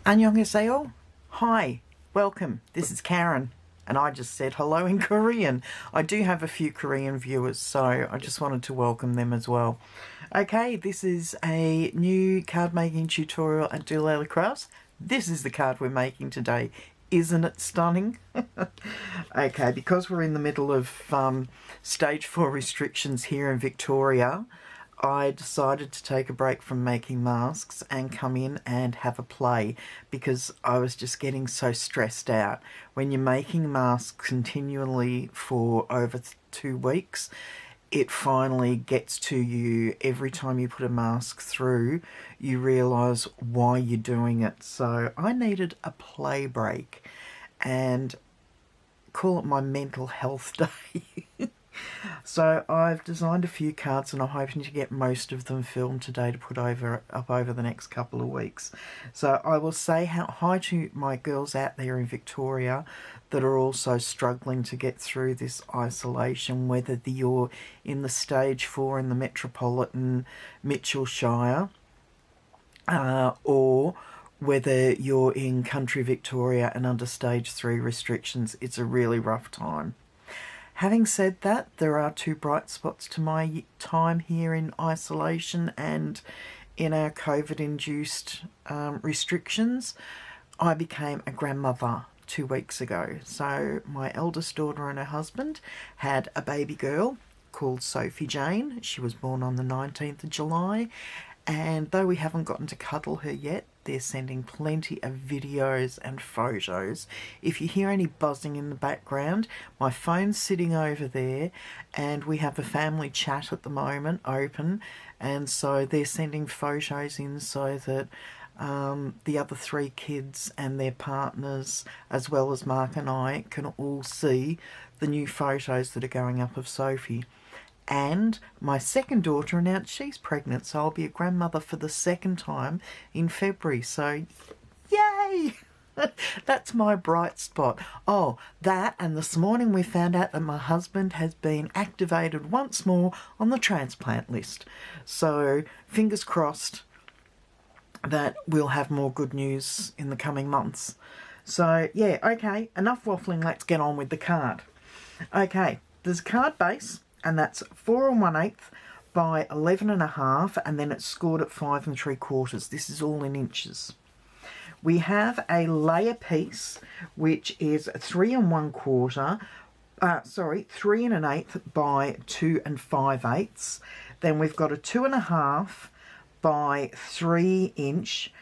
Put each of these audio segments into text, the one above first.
Annyeonghaseyo. Hi, welcome. This is Karen, and I just said hello in Korean. I do have a few Korean viewers, so I just wanted to welcome them as well. Okay, this is a new card making tutorial at dolallycrafts. This is the card we're making today. Isn't it stunning? Okay, because we're in the middle of stage 4 restrictions here in Victoria, I decided to take a break from making masks and come in and have a play because I was just getting so stressed out. When you're making masks continually for over 2 weeks, it finally gets to you. Every time you put a mask through, you realise why you're doing it. So I needed a play break and call it my mental health day. So I've designed a few cards and I'm hoping to get most of them filmed today to put up over the next couple of weeks. So I will say hi to my girls out there in Victoria that are also struggling to get through this isolation, whether you're in the stage 4 in the metropolitan Mitchellshire or whether you're in country Victoria and under stage 3 restrictions. It's a really rough time. Having said that, there are 2 bright spots to my time here in isolation and in our COVID-induced restrictions. I became a grandmother 2 weeks ago. So my eldest daughter and her husband had a baby girl called Sophie Jane. She was born on the 19th of July. And though we haven't gotten to cuddle her yet, they're sending plenty of videos and photos. If you hear any buzzing in the background, my phone's sitting over there and we have a family chat at the moment open, and so they're sending photos in so that the other 3 kids and their partners, as well as Mark and I, can all see the new photos that are going up of Sophie. And my second daughter announced she's pregnant, so I'll be a grandmother for the 2nd time in February. So, yay! That's my bright spot. Oh, that, and this morning we found out that my husband has been activated once more on the transplant list. So, fingers crossed that we'll have more good news in the coming months. So, yeah, okay, enough waffling, let's get on with the card. Okay, there's a card base, and that's 4 1/8 by 11.5, and then it's scored at 5 3/4. This is all in inches. We have a layer piece, which is 3 1/4, 3 1/8 by 2 5/8. Then we've got a 2.5 by 3 inch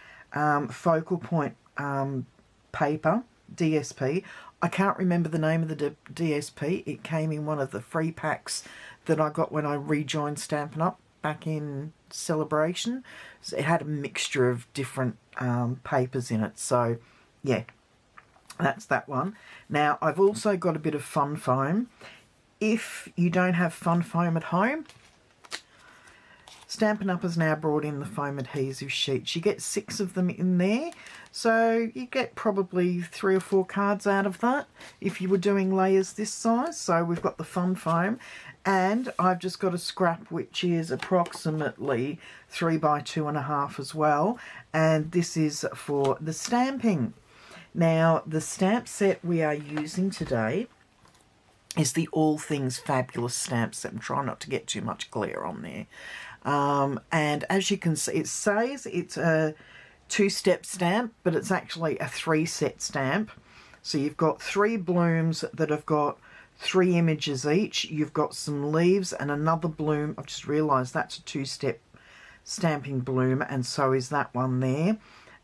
focal point paper, DSP. I can't remember the name of the DSP. It came in one of the free packs that I got when I rejoined Stampin' Up back in Celebration. So it had a mixture of different papers in it. So, yeah, that's that one. Now, I've also got a bit of fun foam. If you don't have fun foam at home, Stampin' Up has now brought in the foam adhesive sheets. You get 6 of them in there, so you get probably 3 or 4 cards out of that if you were doing layers this size. So we've got the fun foam, and I've just got a scrap which is approximately 3 by 2.5 as well, and this is for the stamping. Now, the stamp set we are using today is the All Things Fabulous stamp set. I'm trying not to get too much glare on there. And as you can see, it says it's a 2-step stamp, but it's actually a 3-set stamp. So you've got 3 blooms that have got 3 images each. You've got some leaves and another bloom. I've just realised that's a 2-step stamping bloom, and so is that one there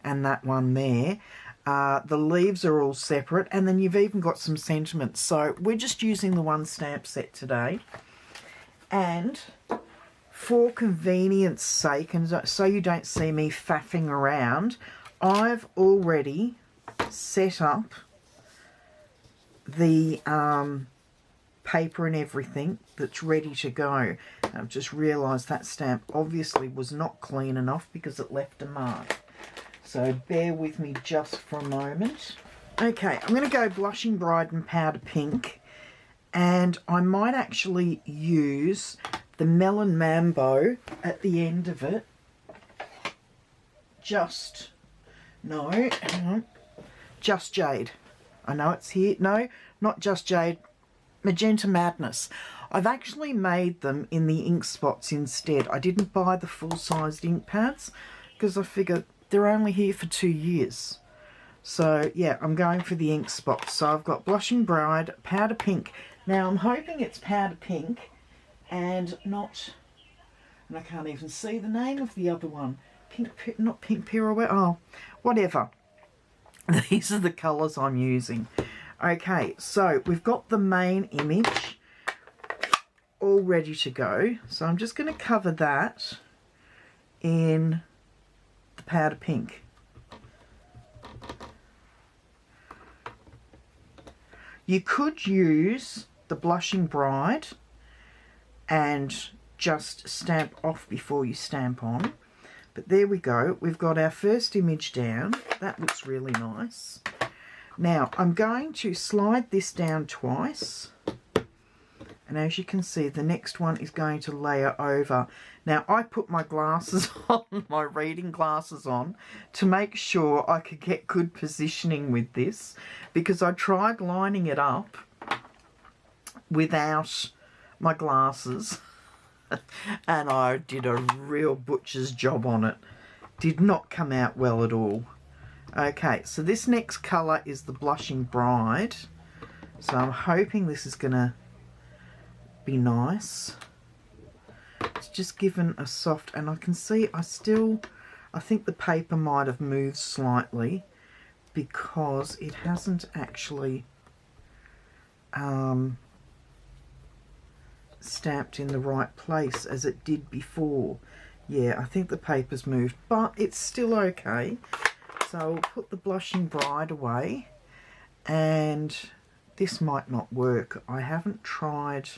and that one there. The leaves are all separate, and then you've even got some sentiments. So we're just using the 1 stamp set today. And for convenience sake, and so you don't see me faffing around, I've already set up the paper and everything that's ready to go. I've just realised that stamp obviously was not clean enough because it left a mark. So bear with me just for a moment. Okay, I'm going to go Blushing Bride and Powder Pink, and I might actually use the Melon Mambo at the end of it, just No, hang on. Just Jade. I know it's here. No, not Just Jade. Magenta Madness. I've actually made them in the ink spots instead. I didn't buy the full-sized ink pads because I figured they're only here for 2 years. So, yeah, I'm going for the ink spots. So I've got Blushing Bride, Powder Pink. Now, I'm hoping it's Powder Pink and not... And I can't even see the name of the other one. Not Pink Pirouette. Oh, whatever. These are the colours I'm using. Okay, so we've got the main image all ready to go. So I'm just going to cover that in the Powder Pink. You could use the Blushing Bride and just stamp off before you stamp on. But there we go. We've got our first image down. That looks really nice. Now, I'm going to slide this down twice. And as you can see, the next one is going to layer over. Now, I put my glasses on, my reading glasses on, to make sure I could get good positioning with this. Because I tried lining it up without my glasses. And I did a real butcher's job on it. Did not come out well at all. Okay, so this next colour is the Blushing Bride. So I'm hoping this is going to be nice. It's just given a soft, and I can see I think the paper might have moved slightly because it hasn't actually stamped in the right place as it did before. Yeah, I think the paper's moved, but it's still okay. So I'll put the Blushing Bride away, and this might not work. I haven't tried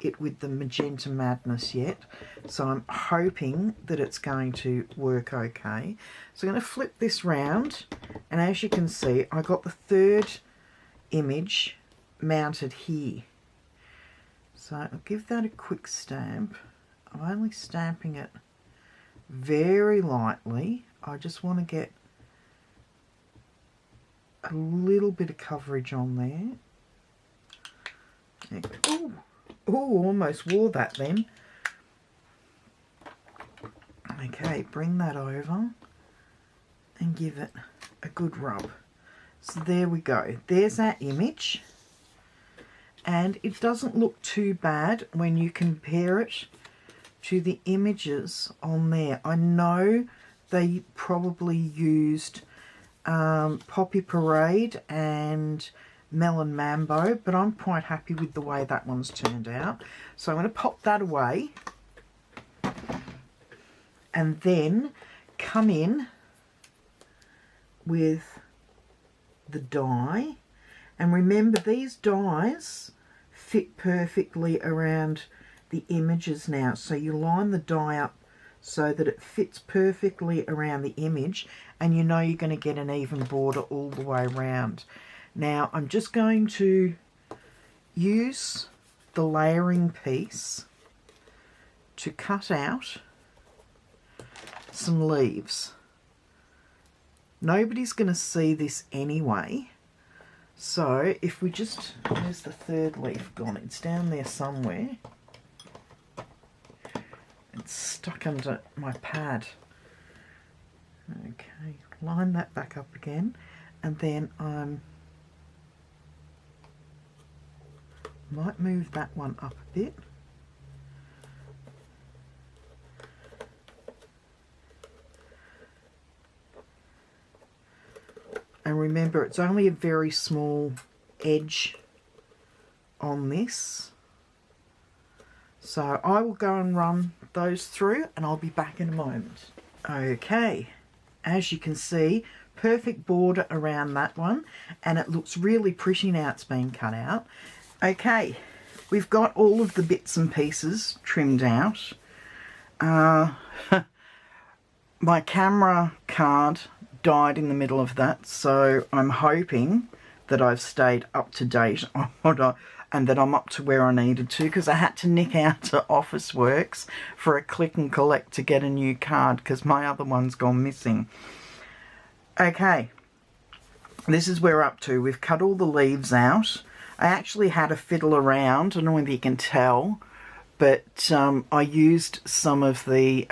it with the Magenta Madness yet, so I'm hoping that it's going to work okay. So I'm going to flip this round, and as you can see, I got the third image mounted here. So I'll give that a quick stamp. I'm only stamping it very lightly. I just want to get a little bit of coverage on there. Oh, almost wore that then. Okay, bring that over and give it a good rub. So there we go. There's our image. And it doesn't look too bad when you compare it to the images on there. I know they probably used Poppy Parade and Melon Mambo, but I'm quite happy with the way that one's turned out. So I'm going to pop that away and then come in with the die. And remember, these dies fit perfectly around the images now. So you line the die up so that it fits perfectly around the image, and you know you're going to get an even border all the way around. Now I'm just going to use the layering piece to cut out some leaves. Nobody's going to see this anyway. So if we just, where's the third leaf gone? It's down there somewhere. It's stuck under my pad. Okay, line that back up again, and then might move that one up a bit. And remember, it's only a very small edge on this. So I will go and run those through and I'll be back in a moment. Okay, as you can see, perfect border around that one, and it looks really pretty now it's been cut out. Okay, we've got all of the bits and pieces trimmed out. My camera card died in the middle of that, so I'm hoping that I've stayed up to date on what and that I'm up to where I needed to, because I had to nick out to Officeworks for a click and collect to get a new card because my other one's gone missing. Okay, this is where we're up to. We've cut all the leaves out. I actually had to fiddle around. I don't know whether you can tell, but I used some of the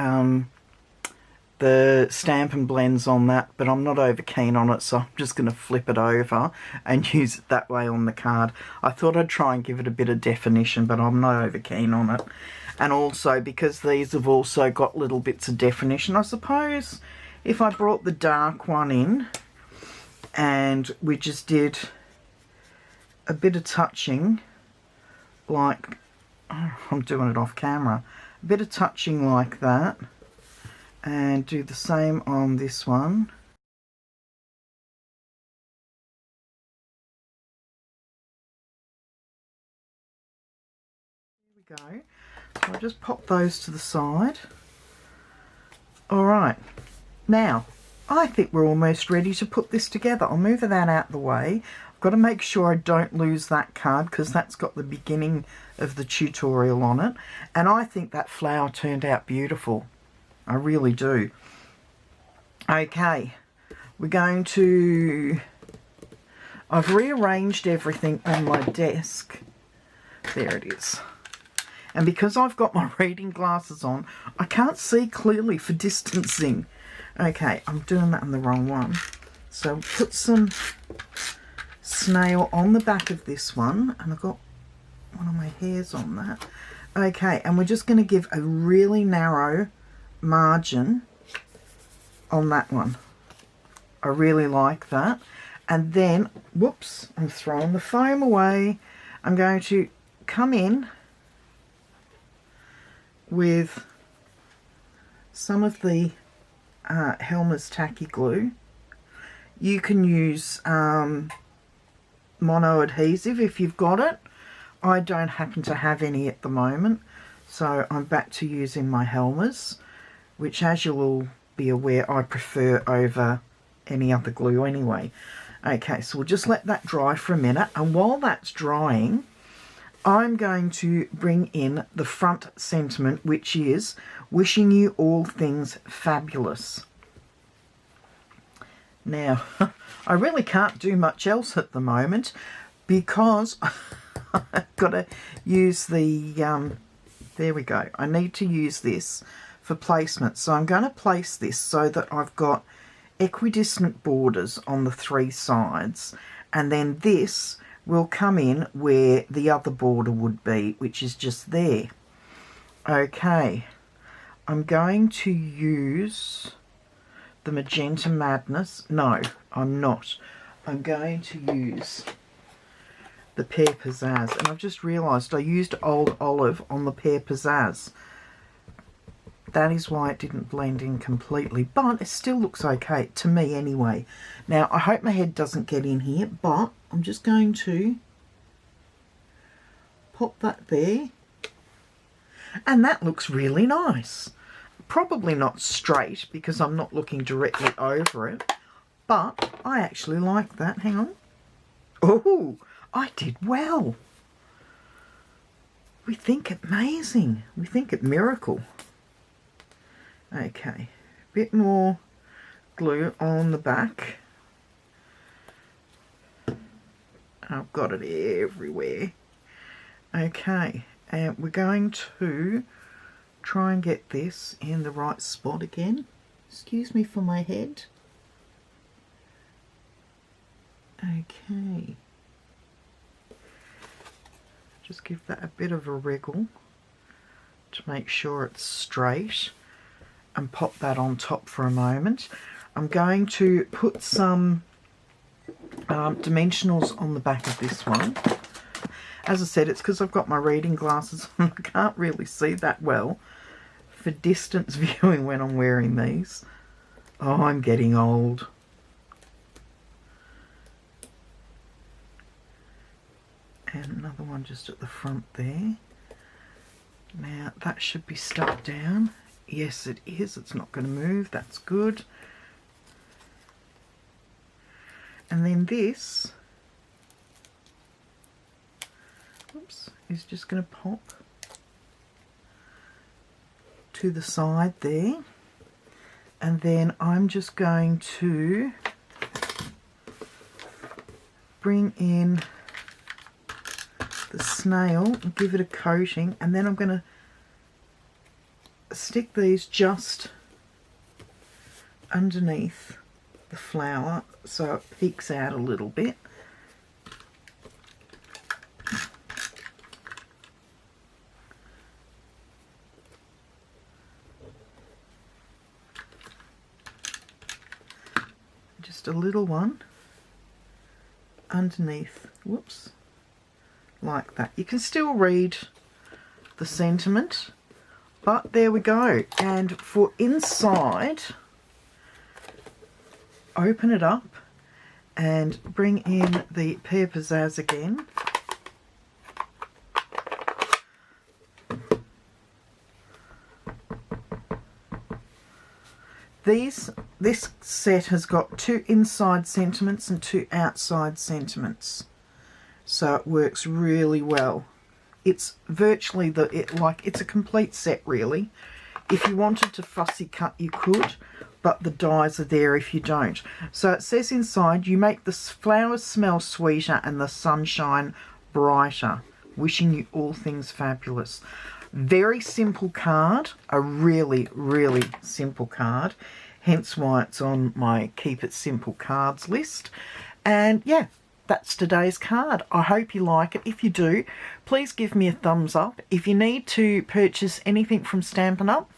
Stampin' blends on that, but I'm not over keen on it, so I'm just going to flip it over and use it that way on the card. I thought I'd try and give it a bit of definition, but I'm not over keen on it. And also, because these have also got little bits of definition, I suppose if I brought the dark one in and we just did a bit of touching, like, oh, I'm doing it off camera, a bit of touching like that, and do the same on this one. There we go. So I'll just pop those to the side. Alright, now I think we're almost ready to put this together. I'll move that out the way. I've got to make sure I don't lose that card because that's got the beginning of the tutorial on it. And I think that flower turned out beautiful. I really do. Okay, we're going to... I've rearranged everything on my desk. There it is. And because I've got my reading glasses on, I can't see clearly for distancing. Okay, I'm doing that on the wrong one. So put some snail on the back of this one, and I've got one of my hairs on that. Okay, and we're just going to give a really narrow margin on that one. I really like that. And then, whoops, I'm throwing the foam away. I'm going to come in with some of the Helmer's tacky glue. You can use mono adhesive if you've got it. I don't happen to have any at the moment, so I'm back to using my Helmer's, which, as you will be aware, I prefer over any other glue anyway. Okay, so we'll just let that dry for a minute, and while that's drying, I'm going to bring in the front sentiment, which is wishing you all things fabulous. Now, I really can't do much else at the moment because I've got to use the, there we go. I need to use this for placement. So I'm going to place this so that I've got equidistant borders on the three sides, and then this will come in where the other border would be, which is just there. Okay, I'm going to use the Magenta Madness. No, I'm not. I'm going to use the Pear Pizzazz, and I've just realised I used Old Olive on the Pear Pizzazz. That is why it didn't blend in completely, but it still looks okay, to me anyway. Now, I hope my head doesn't get in here, but I'm just going to pop that there. And that looks really nice. Probably not straight because I'm not looking directly over it, but I actually like that. Hang on. Oh, I did well. We think it amazing. We think it miracle. Okay, a bit more glue on the back. I've got it everywhere. Okay, and we're going to try and get this in the right spot again. Excuse me for my head. Okay. Just give that a bit of a wriggle to make sure it's straight, and pop that on top for a moment. I'm going to put some dimensionals on the back of this one. As I said, it's because I've got my reading glasses on. I can't really see that well for distance viewing when I'm wearing these. Oh, I'm getting old. And another one just at the front there. Now, that should be stuck down. Yes, it is. It's not going to move. That's good. And then this, oops, is just going to pop to the side there. And then I'm just going to bring in the snail and give it a coating, and then I'm going to stick these just underneath the flower so it peeks out a little bit. Just a little one underneath, whoops, like that. You can still read the sentiment, but there we go. And for inside, open it up and bring in the Pear Pizzazz again. This set has got 2 inside sentiments and 2 outside sentiments, so it works really well. It's virtually it's a complete set really. If you wanted to fussy cut you could, but the dies are there if you don't. So it says inside, you make the flowers smell sweeter and the sunshine brighter. Wishing you all things fabulous. Very simple card, a really, really simple card. Hence why it's on my Keep It Simple cards list. And yeah, that's today's card. I hope you like it. If you do, please give me a thumbs up. If you need to purchase anything from Stampin' Up,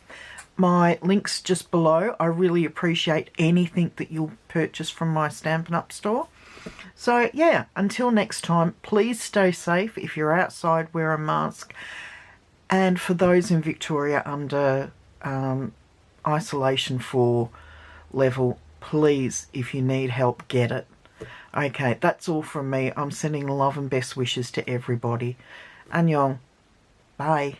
my link's just below. I really appreciate anything that you'll purchase from my Stampin' Up store. So yeah, until next time, please stay safe. If you're outside, wear a mask. And for those in Victoria under isolation 4 level, please, if you need help, get it. Okay, that's all from me. I'm sending love and best wishes to everybody. Annyeong. Bye.